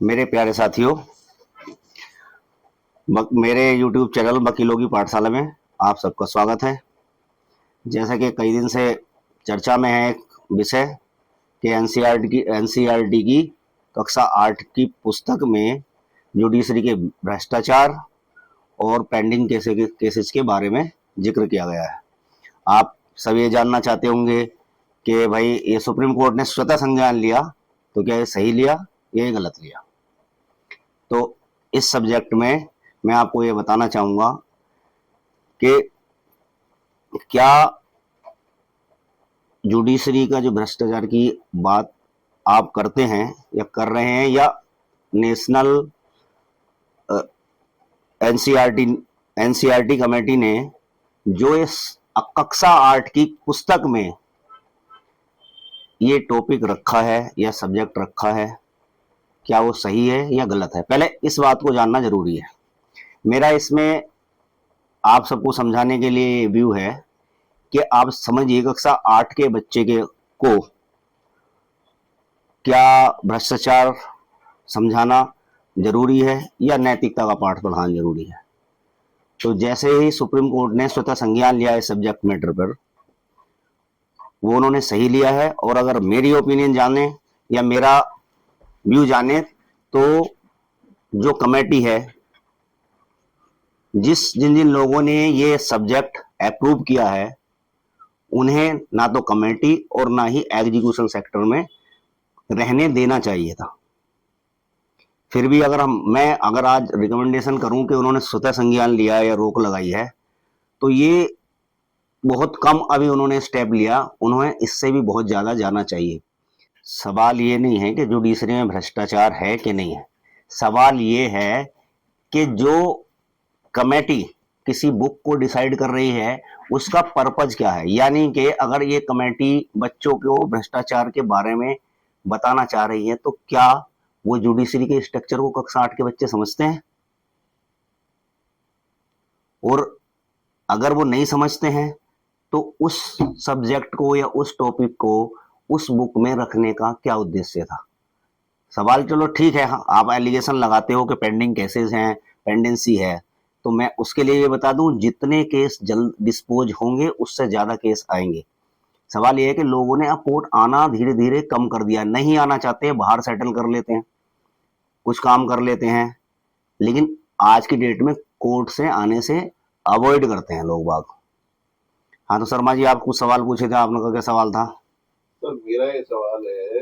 मेरे प्यारे साथियों, मेरे YouTube चैनल वकीलों की पाठशाला में आप सबका स्वागत है। जैसा कि कई दिन से चर्चा में है एक विषय कि एनसीईआरटी की कक्षा 8 की पुस्तक में जुडिशरी के भ्रष्टाचार और पेंडिंग केसेस के बारे में जिक्र किया गया है। आप सब ये जानना चाहते होंगे कि भाई ये सुप्रीम कोर्ट ने स्वतः संज्ञान लिया, तो क्या ये सही लिया या ये गलत लिया। तो इस सब्जेक्ट में मैं आपको ये बताना चाहूंगा कि क्या जुडिशरी का जो भ्रष्टाचार की बात आप करते हैं या कर रहे हैं, या नेशनल एनसीईआरटी कमेटी ने जो इस कक्षा 8 की पुस्तक में ये टॉपिक रखा है या सब्जेक्ट रखा है, क्या वो सही है या गलत है। पहले इस बात को जानना जरूरी है। मेरा इसमें आप सबको समझाने के लिए व्यू है कि आप समझिए कक्षा 8 के बच्चे को क्या भ्रष्टाचार समझाना जरूरी है या नैतिकता का पाठ पढ़ाना जरूरी है। तो जैसे ही सुप्रीम कोर्ट ने स्वतः संज्ञान लिया है सब्जेक्ट मैटर पर, वो उन्होंने सही लिया है। और अगर मेरी ओपिनियन जाने या मेरा व्यू जाने, तो जो कमेटी है, जिन जिन लोगों ने ये सब्जेक्ट अप्रूव किया है, उन्हें ना तो कमेटी और ना ही एग्जीक्यूशन सेक्टर में रहने देना चाहिए था। फिर भी अगर आज रिकमेंडेशन करूं कि उन्होंने स्वतः संज्ञान लिया या रोक लगाई है, तो ये बहुत कम अभी उन्होंने स्टेप लिया। उन्हें इससे भी बहुत ज्यादा जाना चाहिए। सवाल ये नहीं है कि जुडिशरी में भ्रष्टाचार है कि नहीं है। सवाल ये है कि जो कमेटी किसी बुक को डिसाइड कर रही है, उसका पर्पज क्या है। यानी कि अगर ये कमेटी बच्चों को भ्रष्टाचार के बारे में बताना चाह रही है, तो क्या वो जुडिशरी के स्ट्रक्चर को कक्षा 8 के बच्चे समझते हैं? और अगर वो नहीं समझते हैं, तो उस सब्जेक्ट को या उस टॉपिक को उस बुक में रखने का क्या उद्देश्य था। सवाल चलो ठीक है, आप एलिगेशन लगाते हो कि पेंडिंग केसेस हैं, पेंडेंसी है, तो मैं उसके लिए ये बता दूं, जितने केस जल्द डिस्पोज होंगे उससे ज्यादा केस आएंगे। सवाल ये है कि लोगों ने अब कोर्ट आना धीरे धीरे कम कर दिया। नहीं आना चाहते, बाहर सेटल कर लेते हैं, कुछ काम कर लेते हैं, लेकिन आज की डेट में कोर्ट से आने से अवॉइड करते हैं लोग बाग। हाँ तो शर्मा जी, आप कुछ सवाल पूछे थे, आपने का क्या सवाल था? सर मेरा ये सवाल है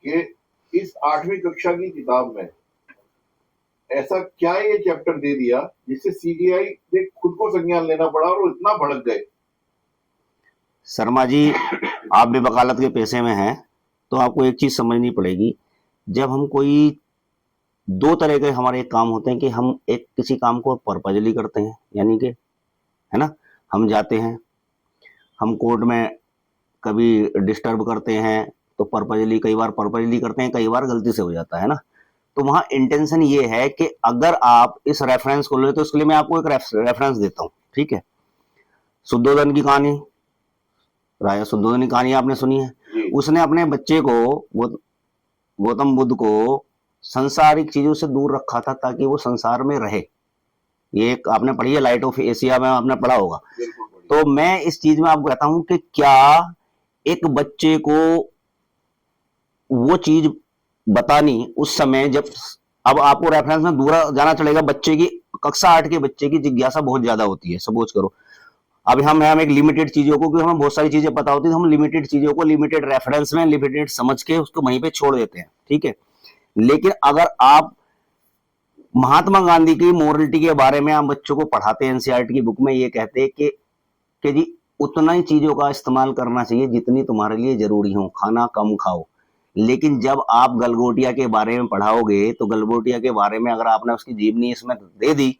कि इस 8वीं कक्षा की किताब में ऐसा क्या ये चैप्टर दे दिया जिससे सीबीआई ने खुद को संज्ञान लेना पड़ा और वो इतना भड़क गए। शर्मा जी, आप भी वकालत के पेशे में हैं, तो आपको एक चीज समझनी पड़ेगी। जब हम कोई दो तरह के हमारे काम होते हैं कि हम एक किसी काम को पर्पजली करते हैं, यानी कि है ना, हम जाते हैं, हम कोर्ट में कभी डिस्टर्ब करते हैं, तो पर्पजली, कई बार पर्पजली करते हैं, कई बार गलती से हो जाता है ना। तो वहां इंटेंशन ये है कि अगर आप इस रेफरेंस को ले, तो इसके लिए मैं आपको एक रेफरेंस देता हूं, ठीक है। शुद्धोधन की कहानी, राजा शुद्धोधन की कहानी आपने सुनी है। उसने अपने बच्चे को, गौतम बुद्ध को, संसारिक चीजों से दूर रखा था ताकि वो संसार में रहे। ये एक आपने पढ़ी है, लाइट ऑफ एशिया में आपने पढ़ा होगा। तो मैं इस चीज में आपको कहता हूं कि क्या एक बच्चे को वो चीज बतानी उस समय, जब अब आपको रेफरेंस में दूर जाना चलेगा, बच्चे की कक्षा 8 के बच्चे की जिज्ञासा बहुत ज्यादा होती है। सपोज करो अभी हम एक लिमिटेड चीजों को, क्योंकि हमें बहुत सारी चीजें पता होती है, हम लिमिटेड चीजों को लिमिटेड रेफरेंस में लिमिटेड समझ के उसको वहीं पे छोड़ देते हैं, ठीक है। लेकिन अगर आप महात्मा गांधी की मोरलिटी के बारे में आप बच्चों को पढ़ाते हैं, एनसीईआरटी की बुक में ये कहते हैं कि जी उतना ही चीजों का इस्तेमाल करना चाहिए जितनी तुम्हारे लिए जरूरी हो, खाना कम खाओ। लेकिन जब आप गलगोटिया के बारे में पढ़ाओगे, तो गलगोटिया के बारे में अगर आपने उसकी जीवनी इसमें दे दी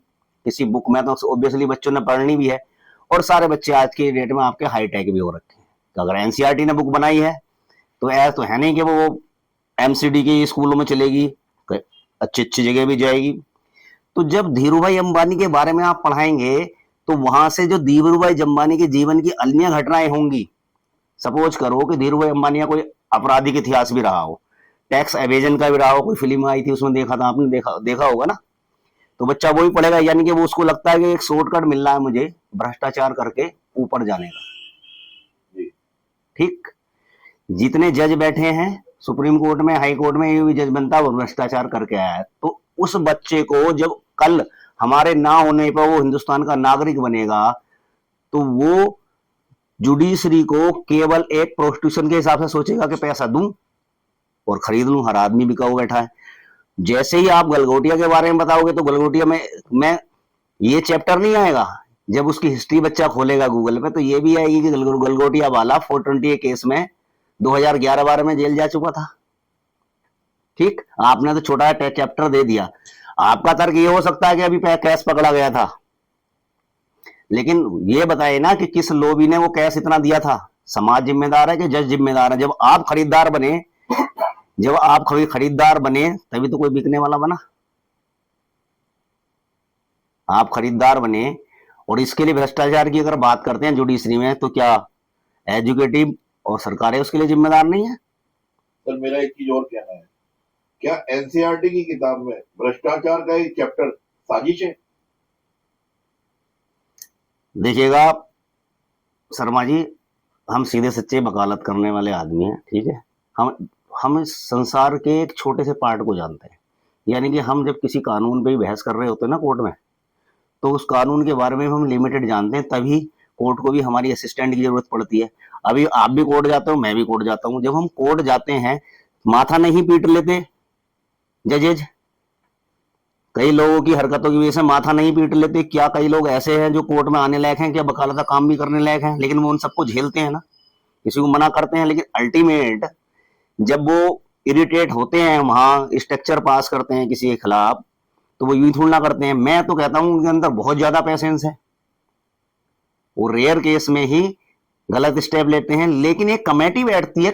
किसी बुक में, तो ऑब्वियसली बच्चों ने पढ़नी भी है। और सारे बच्चे आज की डेट में आपके हाईटेक भी हो रखे हैं। तो अगर एनसीईआरटी ने बुक बनाई है, तो ऐसा तो है नहीं कि वो एमसीडी के स्कूलों में चलेगी, अच्छी अच्छी जगह भी जाएगी। तो जब धीरूभाई अंबानी के बारे में आप पढ़ाएंगे, तो वहां से जो धीरूभाई अंबानी के जीवन की अन्य घटनाएं होंगी, सपोज करो कि धीरूभाई अंबानी का कोई आपराधिक इतिहास भी रहा हो, टैक्स एवेजन का भी रहा हो, कोई फिल्म आई थी उसमें देखा था आपने, देखा होगा ना। तो बच्चा वही पढ़ेगा, यानी कि वो उसको लगता है कि एक शॉर्टकट मिल रहा है मुझे भ्रष्टाचार करके ऊपर जाने का। जी। ठीक, जितने जज बैठे हैं सुप्रीम कोर्ट में, हाई कोर्ट में, ये भी जज बनता है वो भ्रष्टाचार करके आया है। तो उस बच्चे को जब कल हमारे ना होने पर वो हिंदुस्तान का नागरिक बनेगा, तो वो जुडिशरी को केवल एक प्रोस्टिट्यूशन के हिसाब से सोचेगा कि पैसा दूं और खरीद लूं। हर आदमी बिका हुआ बैठा है। जैसे ही आप गलगोटिया के बारे में बताओगे तो गलगोटिया में ये चैप्टर नहीं आएगा। जब उसकी हिस्ट्री बच्चा खोलेगा गूगल पे तो ये भी आएगी कि गलगोटिया वाला 420 केस में 2011-12 में जेल जा चुका था। ठीक, आपने तो छोटा चैप्टर दे दिया। आपका तर्क ये हो सकता है कि अभी कैश पकड़ा गया था, लेकिन ये बताइए ना कि किस लोबी ने वो कैश इतना दिया था। समाज जिम्मेदार है कि जज जिम्मेदार है? जब आप खरीदार बने तभी तो कोई बिकने वाला बना। आप खरीदार बने। और इसके लिए भ्रष्टाचार की अगर बात करते हैं जुडिशरी में, तो क्या एजुकेटिव और सरकारें उसके लिए जिम्मेदार नहीं है? सर मेरा एक चीज और कहना है, क्या एनसीईआरटी की किताब में भ्रष्टाचार का एक चैप्टर साजिश है? देखिएगा शर्मा जी, हम सीधे सच्चे वकालत करने वाले आदमी हैं, ठीक है। हम इस संसार के एक छोटे से पार्ट को जानते हैं। यानी कि हम जब किसी कानून पे ही बहस कर रहे होते हैं ना कोर्ट में, तो उस कानून के बारे में हम लिमिटेड जानते हैं, तभी कोर्ट को भी हमारी असिस्टेंट की जरूरत पड़ती है। अभी आप भी कोर्ट जाते हो, मैं भी कोर्ट जाता हूँ। जब हम कोर्ट जाते हैं, माथा नहीं पीट लेते जजेज? कई लोगों की हरकतों की वजह से माथा नहीं पीट लेते क्या? कई लोग ऐसे हैं जो कोर्ट में आने लायक हैं, क्या वकालत का काम भी करने लायक हैं, लेकिन वो उन सबको झेलते हैं ना, किसी को मना करते हैं। लेकिन अल्टीमेट जब वो इरिटेट होते हैं, वहां स्ट्रक्चर पास करते हैं किसी के खिलाफ, तो वो यूं थोड़ा ना करते हैं। मैं तो कहता हूं उनके अंदर बहुत ज्यादा पेशेंस है। वो रेयर केस में ही गलत स्टेप लेते हैं, लेकिन एक कमेटी बैठती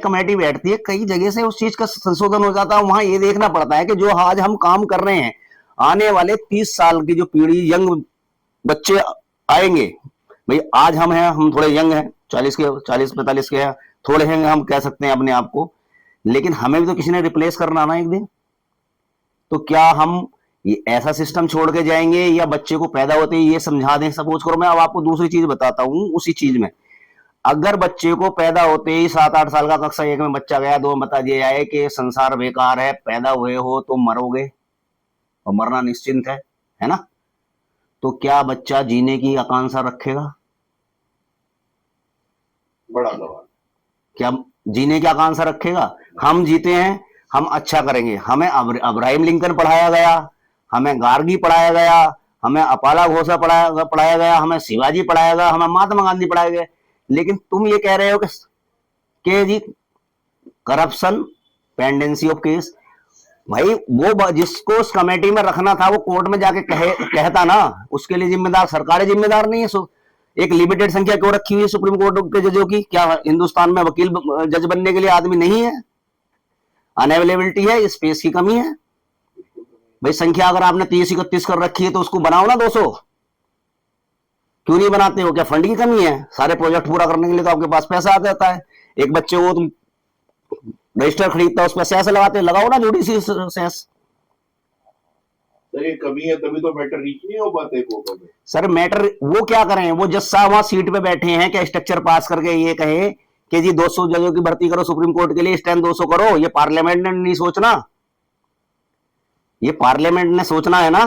है, कई जगह से उस चीज का संशोधन हो जाता है। वहां ये देखना पड़ता है कि जो आज हम काम कर रहे हैं, आने वाले 30 साल की जो पीढ़ी, यंग बच्चे आएंगे, भाई आज हम हैं, हम थोड़े यंग हैं, 40-45 के हैं, थोड़े हैं हम कह सकते हैं अपने आप को, लेकिन हमें भी तो किसी ने रिप्लेस करना ना एक दिन। तो क्या हम ये ऐसा सिस्टम छोड़ के जाएंगे, या बच्चे को पैदा होते ही ये समझा दें? सपोज करो, मैं अब आपको दूसरी चीज बताता हूं उसी चीज में। अगर बच्चे को पैदा होते ही 7-8 साल का, कक्षा 1 में बच्चा गया, 2 में बता दिया जाए कि संसार बेकार है, पैदा हुए हो तो मरोगे और मरना निश्चिंत है ना, तो क्या बच्चा जीने की आकांक्षा रखेगा? बड़ा सवाल। क्या जीने की आकांक्षा रखेगा? हम जीते हैं, हम अच्छा करेंगे। हमें अब्राहिम लिंकन पढ़ाया गया, हमें गार्गी पढ़ाया गया, हमें अपाला घोषा पढ़ाया गया, हमें शिवाजी पढ़ाया गया, हमें महात्मा गांधी पढ़ाया गया, लेकिन तुम ये कह रहे हो कि जी करप्शन, पेंडेंसी ऑफ केस। भाई वो जिसको उस कमेटी में रखना था वो कोर्ट में जाके कहता ना, उसके लिए जिम्मेदार सरकारें जिम्मेदार नहीं है। एक लिमिटेड संख्या क्यों रखी हुई है सुप्रीम कोर्ट के जजों की? क्या हिंदुस्तान में वकील जज बनने के लिए आदमी नहीं है? अनअवेलेबिलिटी है, स्पेस की कमी है। भाई संख्या अगर आपने 30-31 कर रखी है तो उसको बनाओ ना 200। क्यों नहीं बनाते हो? क्या फंड की कमी है? सारे प्रोजेक्ट पूरा करने के लिए तो आपके पास पैसा आ जाता है। एक बच्चे को तुम रजिस्टर खरीदता है, उस पर सेस लगाते, लगाओ ना जुडिशरी सेस। सर ये कमी है, तभी तो मैटर रीच नहीं हो पाते कोर्टों में। सर मैटर वो क्या करें? वो जज साहब वहां सीट पे बैठे हैं, क्या स्ट्रक्चर पास करके ये कहे कि जी 200 जजों की भर्ती करो सुप्रीम कोर्ट के लिए, स्टैंड 200 करो? ये पार्लियामेंट ने नहीं सोचना, ये पार्लियामेंट ने सोचना है ना।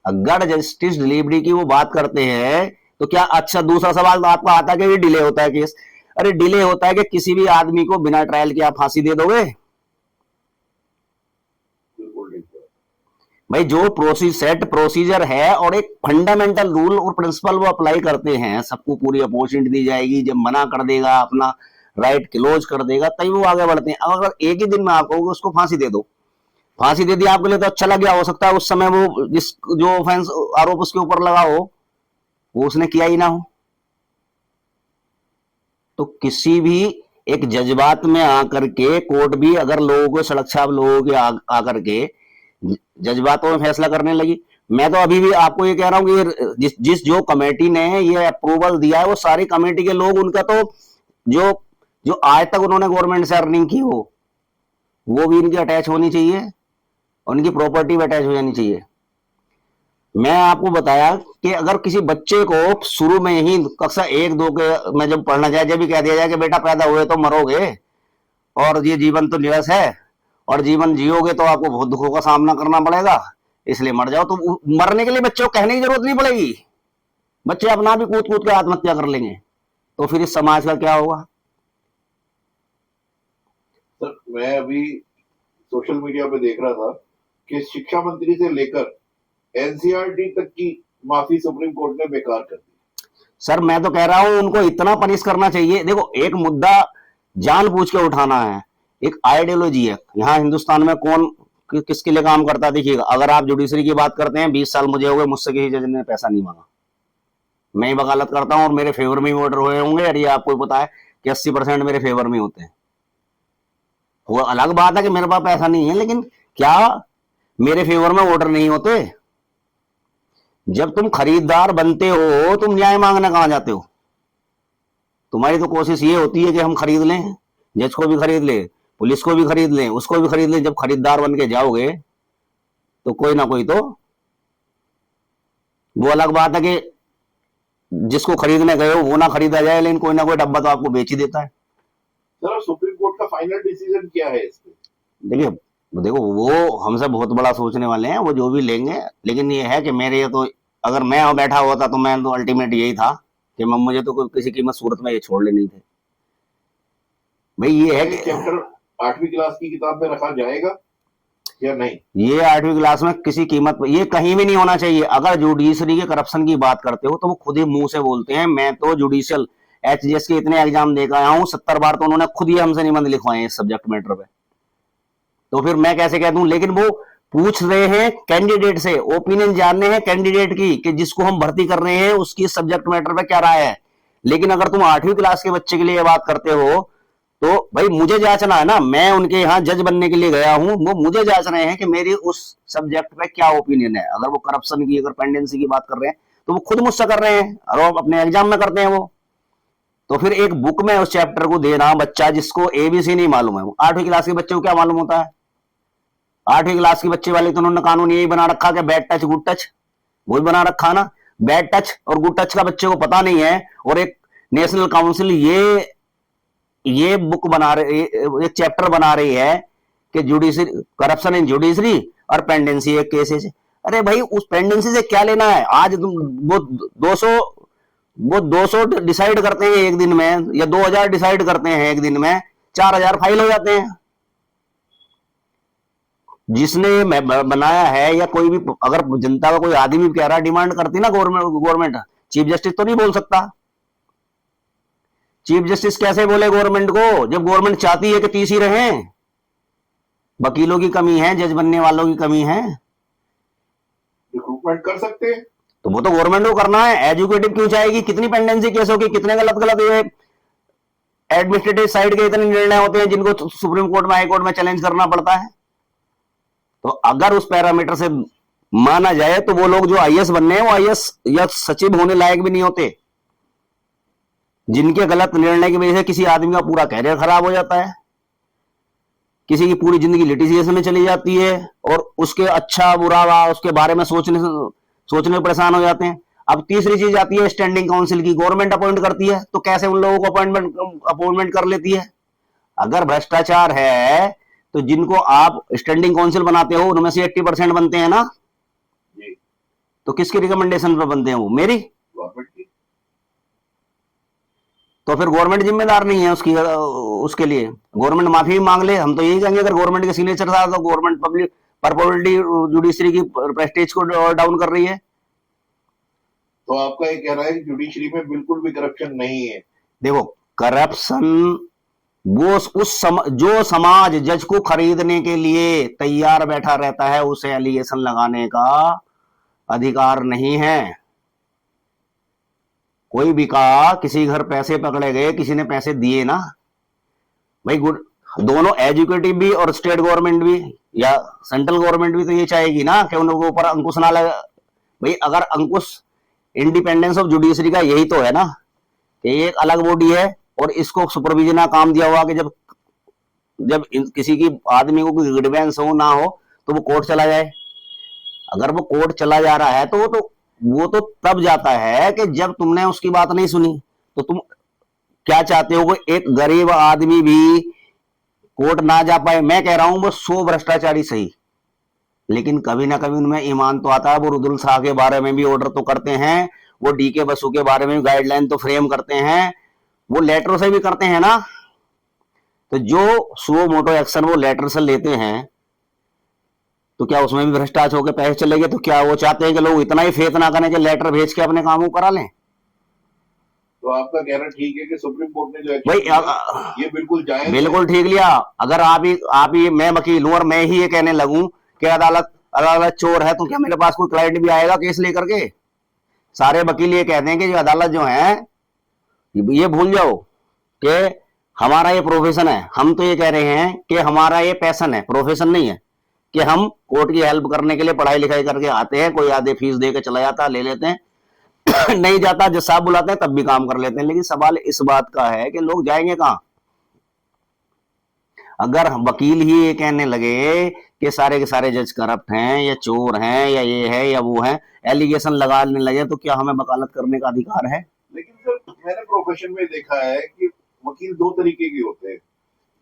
अगर जस्टिस डिलीवरी की वो बात करते हैं तो क्या, अच्छा दूसरा सवाल तो आपका आता है कि ये डिले होता है केस। अरे डिले होता है कि किसी भी आदमी को बिना ट्रायल के आप फांसी दे दोगे? भाई जो प्रोसीजर है और एक फंडामेंटल रूल और प्रिंसिपल वो अप्लाई करते हैं, सबको पूरी अपॉर्चुनिटी दी जाएगी, जब मना कर देगा, अपना राइट क्लोज कर देगा, तभी वो आगे बढ़ते हैं। अगर एक ही दिन में आप कहोगे उसको फांसी दे दो, फांसी दे दी आपके लिए तो अच्छा लग गया, हो सकता है उस समय वो जो ऑफेंस आरोप उसके ऊपर लगा हो वो उसने किया ही ना हो। तो किसी भी एक जज्बात में आकर के कोर्ट भी अगर लोगों को, सड़क छाप लोगों के आकर के जज्बातों में फैसला करने लगी। मैं तो अभी भी आपको ये कह रहा हूं कि जिस जो कमेटी ने ये अप्रूवल दिया है, वो सारी कमेटी के लोग, उनका तो जो आज तक उन्होंने गवर्नमेंट से अर्निंग की हो, वो भी इनकी अटैच होनी चाहिए, उनकी प्रॉपर्टी भी अटैच हो जानी चाहिए। मैं आपको बताया कि अगर किसी बच्चे को शुरू में ही कक्षा 1-2 के में जब पढ़ना जाए, जब भी कह दिया जाए कि बेटा पैदा हुए तो मरोगे और ये जीवन तो निरस है और जीवन जियोगे तो आपको बहुत दुखों का सामना करना पड़ेगा, इसलिए मर जाओ, तो मरने के लिए बच्चों को कहने की जरूरत नहीं पड़ेगी, बच्चे अपना भी कूद कूद के आत्महत्या कर लेंगे। तो फिर इस समाज का क्या होगा? सर मैं अभी सोशल मीडिया पे देख रहा था कि शिक्षा मंत्री से लेकर एनसीईआरटी तक की माफी सुप्रीम कोर्ट ने बेकार कर दी। सर मैं तो कह रहा हूं उनको इतना पनिश करना चाहिए। देखो, एक मुद्दा जानबूझ के उठाना है, एक आइडियोलॉजी है। यहाँ हिंदुस्तान में कौन किसके लिए काम करता है देखिएगा। अगर आप जुडिशरी की बात करते हैं, 20 साल मुझे हो गए, मुझसे किसी जज ने पैसा नहीं मांगा, मैं ही वकालत करता हूं और मेरे फेवर में ही ऑर्डर हुए होंगे, और ये आपको पता है कि 80% मेरे फेवर में होते हैं। वो अलग बात है कि मेरे पास पैसा नहीं है, लेकिन क्या मेरे फेवर में ऑर्डर नहीं होते? जब तुम खरीदार बनते हो तुम न्याय मांगने कहां जाते हो? तुम्हारी तो कोशिश ये होती है कि हम खरीद लें, जज को भी खरीद ले, पुलिस को भी खरीद लें, उसको भी खरीद लें। जब खरीदार बन के जाओगे तो कोई ना कोई तो, वो अलग बात है कि जिसको खरीदने गए हो वो ना खरीदा जाए, लेकिन कोई ना कोई डब्बा तो आपको बेच ही देता है। सर सुप्रीम कोर्ट का फाइनल डिसीजन क्या है इस पे? देखिए, देखो वो हमसे बहुत बड़ा सोचने वाले हैं, वो जो भी लेंगे, लेकिन ये है कि मेरे ये तो, अगर मैं वहां बैठा हुआ था तो मैं तो अल्टीमेट यही था कि मुझे तो किसी कीमत सूरत में ये छोड़ लेनी थी भाई। ये है कि चैप्टर 8वीं क्लास की किताब में रखा जाएगा या नहीं? ये 8वीं क्लास में किसी कीमत पर, ये कहीं भी नहीं होना चाहिए। अगर जुडिशरी के करप्शन की बात करते हो तो वो खुद ही मुंह से बोलते हैं। मैं तो जुडिशियल एचजीएस के इतने एग्जाम देकर आया हूं, 70 बार तो उन्होंने खुद ही हमसे निबंध लिखवाए हैं इस सब्जेक्ट मैटर पे। तो फिर मैं कैसे कह दूं? लेकिन वो पूछ रहे हैं कैंडिडेट से, ओपिनियन जानने हैं कैंडिडेट की कि जिसको हम भर्ती कर रहे हैं उसकी सब्जेक्ट मैटर पे क्या राय है। लेकिन अगर तुम 8वीं क्लास के बच्चे के लिए ये बात करते हो तो भाई मुझे जांचना है ना, मैं उनके यहाँ जज बनने के लिए गया हूं, वो मुझे जांच रहे हैं कि मेरी उस सब्जेक्ट पे क्या ओपिनियन है। अगर वो करप्शन की, अगर पेंडेंसी की बात कर रहे हैं तो वो खुद मुझसे कर रहे हैं और वो अपने एग्जाम में करते हैं वो। तो फिर एक बुक में उस चैप्टर को देना, बच्चा जिसको एबीसी नहीं मालूम है, 8वीं क्लास के बच्चे को क्या मालूम होता है? 8वीं क्लास के बच्चे वाले तो उन्होंने कानून यही बना रखा कि बैड टच गुड टच, वही बना रखा ना। बैड टच और गुड टच का बच्चे को पता नहीं है, और एक नेशनल काउंसिल ये बुक बना रही, एक चैप्टर बना रही है कि जुडिशरी, करप्शन इन जुडिशरी और पेंडेंसी एक केसेस। अरे भाई उस पेंडेंसी से क्या लेना है? आज तुम वो 200 डिसाइड करते हैं एक दिन में, या 2000 डिसाइड करते हैं एक दिन में, 4000 फाइल हो जाते हैं। जिसने बनाया है या कोई भी, अगर जनता का कोई आदमी भी कह रहा है, डिमांड करती ना गवर्नमेंट, चीफ जस्टिस तो नहीं बोल सकता। चीफ जस्टिस कैसे बोले गवर्नमेंट को, जब गवर्नमेंट चाहती है कि 30 ही रहे? वकीलों की कमी है, जज बनने वालों की कमी है। रिक्रूटमेंट कर सकते हैं तो वो तो गवर्नमेंट को करना है। एजुकेटिव क्यों चाहेगी? कितनी पेंडेंसी केस होगी, कितने गलत गलत एडमिनिस्ट्रेटिव साइड के इतने निर्णय होते हैं जिनको सुप्रीम कोर्ट में, हाई कोर्ट में चैलेंज करना पड़ता है। तो अगर उस पैरामीटर से माना जाए तो वो लोग जो आईएएस बनने हैं वो आईएएस या सचिव होने लायक भी नहीं होते, जिनके गलत निर्णय की वजह से किसी आदमी का पूरा कैरियर खराब हो जाता है, किसी की पूरी जिंदगी लिटिगेशन में चली जाती है, और उसके अच्छा बुरा उसके बारे में सोचने परेशान हो जाते हैं। अब तीसरी चीज आती है स्टैंडिंग काउंसिल की, गवर्नमेंट अपॉइंट करती है, तो कैसे उन लोगों को अपॉइंटमेंट कर लेती है? अगर भ्रष्टाचार है तो जिनको आप स्टैंडिंग काउंसिल बनाते हो उनमें से 80% बनते हैं ना जी। तो किसकी रिकमेंडेशन पर बनते हैं? वो मेरी, गवर्नमेंट की। तो फिर गवर्नमेंट जिम्मेदार नहीं है उसके लिए। गवर्नमेंट माफी मांग ले, हम तो यही कहेंगे अगर गवर्नमेंट के सिग्नेचर था तो गवर्नमेंट पब्लिक पर्पोरिटी जुडिशरी की प्रेस्टीज को डाउन कर रही है। तो आपका ये कहना है कि जुडिशरी में बिल्कुल भी करप्शन नहीं है? देखो, करप्शन वो जो समाज जज को खरीदने के लिए तैयार बैठा रहता है उसे एलिगेशन लगाने का अधिकार नहीं है। कोई भी कहा, किसी घर पैसे पकड़े गए, किसी ने पैसे दिए ना भाई, गुड, दोनों एजुकेटिव भी और स्टेट गवर्नमेंट भी या सेंट्रल गवर्नमेंट भी तो ये चाहेगी ना कि उनके ऊपर अंकुश ना लगे। भाई अगर अंकुश, इंडिपेंडेंस ऑफ जुडिशरी का यही तो है ना कि ये एक अलग बॉडी है और इसको सुपरविजन का काम दिया हुआ कि जब किसी की आदमी को कोई ग्रीवेंस हो ना हो तो वो कोर्ट चला जाए। अगर वो कोर्ट चला जा रहा है तो वो तो तब जाता है कि जब तुमने उसकी बात नहीं सुनी। तो तुम क्या चाहते हो कि एक गरीब आदमी भी कोर्ट ना जा पाए? मैं कह रहा हूं वो 100 भ्रष्टाचारी सही, लेकिन कभी ना कभी उनमें ईमान तो आता है। वो रुदुल शाह के बारे में भी ऑर्डर तो करते हैं, वो डीके बसु के बारे में भी गाइडलाइन तो फ्रेम करते हैं, वो लेटरों से भी करते हैं ना। तो जो सुओ मोटो एक्शन वो लेटर से लेते हैं, तो क्या उसमें भी भ्रष्टाचार होकर पैसे चले गए? तो क्या वो चाहते हैं कि लोग इतना ही फेथ ना करें कि लेटर भेज के अपने काम को करा लें? तो आपका कहना ठीक है कि सुप्रीम कोर्ट ने जो भाई एक्शन लिया, ये बिल्कुल जायज है। बिल्कुल ठीक लिया। अगर आप ही मैं वकील हूं और मैं ही ये कहने लगूं कि अदालत अदालत चोर है, तो क्या मेरे पास कोई क्लाइंट भी आएगा केस लेकर के? सारे वकील ये कहते हैं कि जो अदालत जो है, ये भूल जाओ कि हमारा ये प्रोफेशन है। हम तो ये कह रहे हैं कि हमारा ये पैशन है, प्रोफेशन नहीं है कि हम कोर्ट की हेल्प करने के लिए पढ़ाई लिखाई करके आते हैं। कोई आधे फीस दे के चला जाता, ले लेते हैं नहीं जाता, जब साहब बुलाते हैं तब भी काम कर लेते हैं। लेकिन सवाल इस बात का है कि लोग जाएंगे कहां? अगर वकील ही ये कहने लगे कि सारे के सारे जज करप्ट हैं या चोर हैं या ये है या वो है, एलिगेशन लगाने लगे, तो क्या हमें वकालत करने का अधिकार है? लेकिन सर मैंने प्रोफेशन में देखा है कि वकील दो तरीके के होते हैं।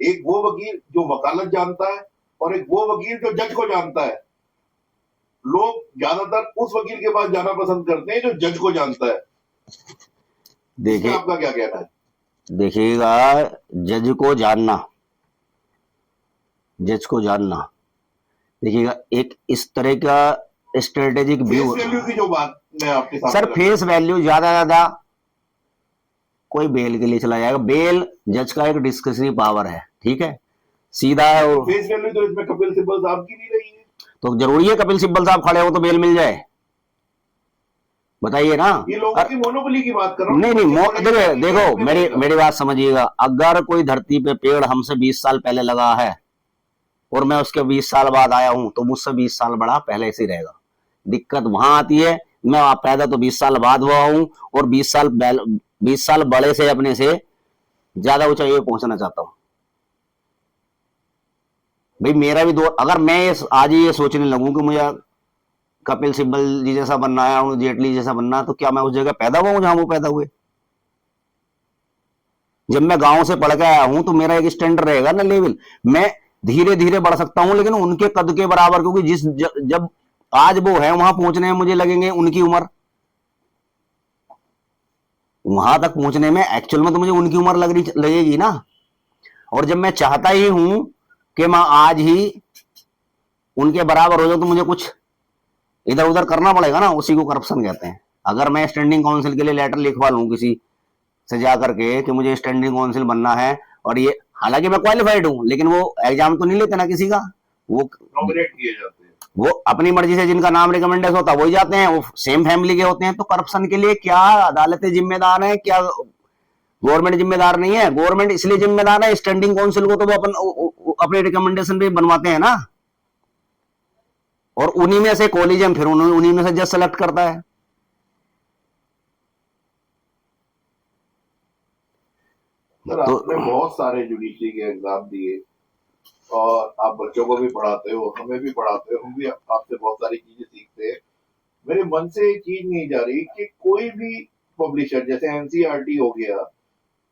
एक वो वकील जो वकालत जानता है और एक वो वकील जो जज को जानता है। लोग ज्यादातर उस वकील के पास जाना पसंद करते हैं जो जज को जानता है। देखिए, आपका क्या कहना है? देखिएगा, जज को जानना, जज को जानना, देखिएगा, एक इस तरह का स्ट्रेटेजिक व्यू। फेस वैल्यू की जो बात मैं आपके साथ सर फेस वैल्यू ज्यादा कोई बेल के लिए चला जाएगा। बेल जज का एक डिस्कशनरी पावर है, ठीक है, सीधा है। और फेस वैल्यू तो इसमें कपिल सिब्बल साहब की नहीं रही है। तो जरूरी है कपिल सिब्बल साहब खड़े हो तो बेल मिल जाए? बताइए ना। ये लोगों की मोनोपोली की बात कर रहा हूं। नहीं, देखो मेरी बात समझिएगा। अगर कोई धरती पे पेड़ हमसे 20 साल पहले लगा है और मैं उसके 20 साल बाद आया हूं, तो मुझसे 20 साल बड़ा पहले से रहेगा। दिक्कत वहां आती है, मैं पैदा तो 20 साल बाद हुआ हूं और 20 साल बड़े से अपने से ज्यादा ऊंचाई पे पहुंचना चाहता हूं। भाई मेरा भी दौर, अगर मैं आज ही ये सोचने लगूं कि मुझे कपिल सिब्बल जी जैसा बनना है, अरुण जेटली जैसा बनना है, तो क्या मैं उस जगह पैदा हुआ हूं जहां वो पैदा हुए? जब मैं गांव से पढ़ के आया हूं तो मेरा एक स्टैंडर्ड रहेगा ना, लेवल। मैं धीरे धीरे बढ़ सकता हूं, लेकिन उनके कद के बराबर, क्योंकि जब आज वो है वहां पहुंचने में मुझे लगेंगे उनकी उम्र। वहां तक पहुंचने में एक्चुअल में तो मुझे उनकी उम्र लगेगी ना। और जब मैं चाहता ही हूं कि मैं आज ही उनके बराबर हो जाऊं, तो मुझे कुछ इधर उधर करना पड़ेगा ना। उसी को करप्शन कहते हैं। अगर मैं स्टैंडिंग काउंसिल के लिए लेटर लिखवा लूं किसी से जा करके कि मुझे स्टैंडिंग काउंसिल बनना है, और ये हालांकि मैं क्वालिफाइड हूं, लेकिन वो एग्जाम तो नहीं लेते ना किसी का, वो नॉमिनेट किए जाते हैं। वो अपनी मर्जी से जिनका नाम रिकमेंडेशन होता है वही जाते हैं, वो सेम फैमिली के होते हैं। तो करप्शन के लिए क्या अदालतें जिम्मेदार है? क्या गवर्नमेंट जिम्मेदार नहीं है? गवर्नमेंट इसलिए जिम्मेदार है, स्टैंडिंग काउंसिल को तो वो अपने रिकमेंडेशन पे बनवाते हैं ना, और उन्हीं में से कॉलेजियम फिर उन्हीं में से जज सेलेक्ट करता है। सर आपने बहुत सारे जुडिशरी के एग्जाम दिए और आप बच्चों को भी पढ़ाते हो, हमें भी पढ़ाते हो, हम भी आपसे बहुत सारी चीजें सीखते हैं। मेरे मन से एक चीज नहीं जा रही कि कोई भी पब्लिशर जैसे एनसीईआरटी हो गया,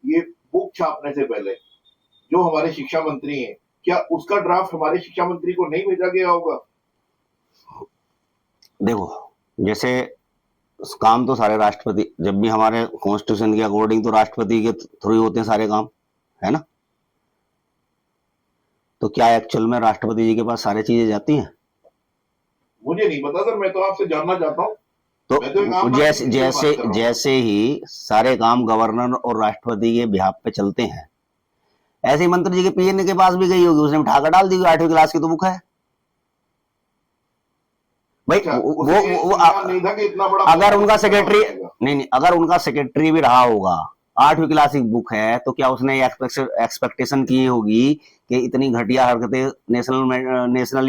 ये बुक छापने से पहले जो हमारे शिक्षा मंत्री हैं, क्या उसका ड्राफ्ट हमारे शिक्षा मंत्री को नहीं भेजा गया होगा? देखो, जैसे काम तो सारे राष्ट्रपति, जब भी हमारे कॉन्स्टिट्यूशन के अकॉर्डिंग तो राष्ट्रपति के थ्रू ही होते हैं सारे काम, है ना। तो क्या एक्चुअल में राष्ट्रपति जी के पास सारी चीजें जाती हैं? मुझे नहीं पता सर, मैं तो आपसे जानना चाहता हूँ। तो जैसे ही सारे काम गवर्नर और राष्ट्रपति के बिहाफ पे चलते हैं, ऐसे ही मंत्री जी के पीएन के पास भी गई होगी, उसने उठाकर डाल दी। 8वीं क्लास की तो बुक है भाई। वो नहीं था कि इतना बड़ा, अगर उनका सेक्रेटरी नहीं, अगर उनका सेक्रेटरी भी रहा होगा, 8वीं क्लास की बुक है, तो क्या उसने एक्सपेक्टेशन की होगी कि इतनी घटिया हरकतें नेशनल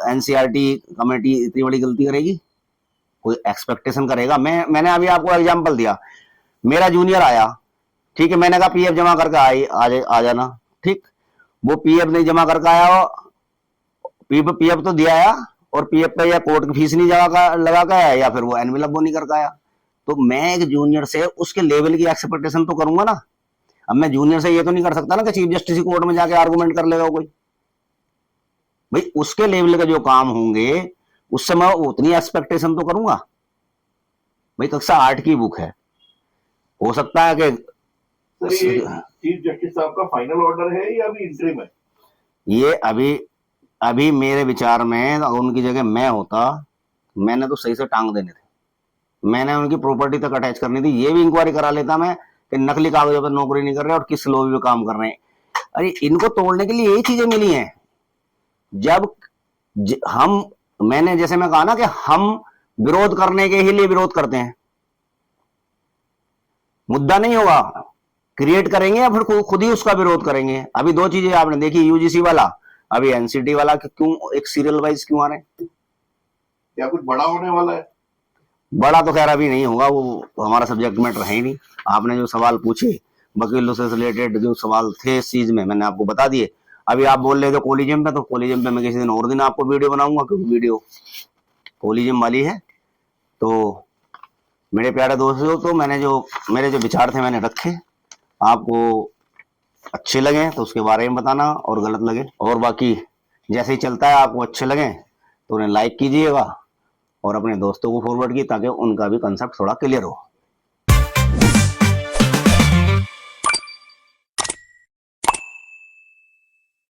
एनसीईआरटी कमेटी इतनी बड़ी गलती करेगी? कोई एक्सपेक्टेशन करेगा? मैंने अभी आपको एग्जांपल दिया, मेरा जूनियर आया, ठीक है, मैंने कहा पीएफ जमा करके आ जाना, ठीक। वो पीएफ नहीं जमा करके आया हो, पीएफ तो दिया आया और पीएफ पे या कोर्ट की फीस नहीं लगा के आया या फिर वो एनवेलप वो नहीं करके आया, तो मैं एक जूनियर से उसके लेवल की एक्सपेक्टेशन तो करूंगा ना। अब मैं जूनियर से ये तो नहीं कर सकता ना कि चीफ जस्टिस की कोर्ट में जाके आर्गूमेंट कर लेगा कोई। भाई उसके लेवल के जो काम होंगे उससे मैं उतनी एक्सपेक्टेशन तो करूंगा। भाई कक्षा 8 की बुक है, हो सकता है कि सर ये चीफ जस्टिस साहब का फाइनल ऑर्डर है या अभी इंटरिम है? ये अभी मेरे विचार में अगर उनकी जगह मैं होता, मैंने तो सही से टांग देने थे, मैंने उनकी प्रॉपर्टी तक अटैच करनी थी, ये भी इंक्वायरी करा लेता मैं कि नकली कागजों पर नौकरी नहीं कर रहे और किस लॉबी पे काम कर रहे हैं। अरे इनको तोड़ने के लिए यही चीजें मिली हैं। जब मैंने जैसे मैं कहा ना कि हम विरोध करने के ही लिए विरोध करते हैं, मुद्दा नहीं होगा क्रिएट करेंगे या फिर खुद ही उसका विरोध करेंगे। अभी दो चीजें आपने देखी, यूजीसी वाला, अभी एनसीटी वाला, क्यों एक सीरियल वाइज क्यों आ रहे हैं? क्या कुछ बड़ा होने वाला है? बड़ा तो खैर अभी नहीं होगा, वो हमारा सब्जेक्ट मैटर है ही नहीं। आपने जो सवाल पूछे वकीलों से रिलेटेड जो सवाल थे इस चीज में मैंने आपको बता दिए। अभी आप बोल रहे थे कोलिजियम पे, तो कोलिजियम पे मैं किसी दिन और दिन आपको वीडियो बनाऊंगा, क्योंकि वीडियो कोलिजियम वाली है। तो मेरे प्यारे दोस्तों, तो मेरे जो विचार थे मैंने रखे, आपको अच्छे लगे तो उसके बारे में बताना और गलत लगे, और बाकी जैसे ही चलता है आपको अच्छे लगे तो उन्हें लाइक कीजिएगा और अपने दोस्तों को फॉरवर्ड कीजिए ताकि उनका भी कंसेप्ट थोड़ा क्लियर हो।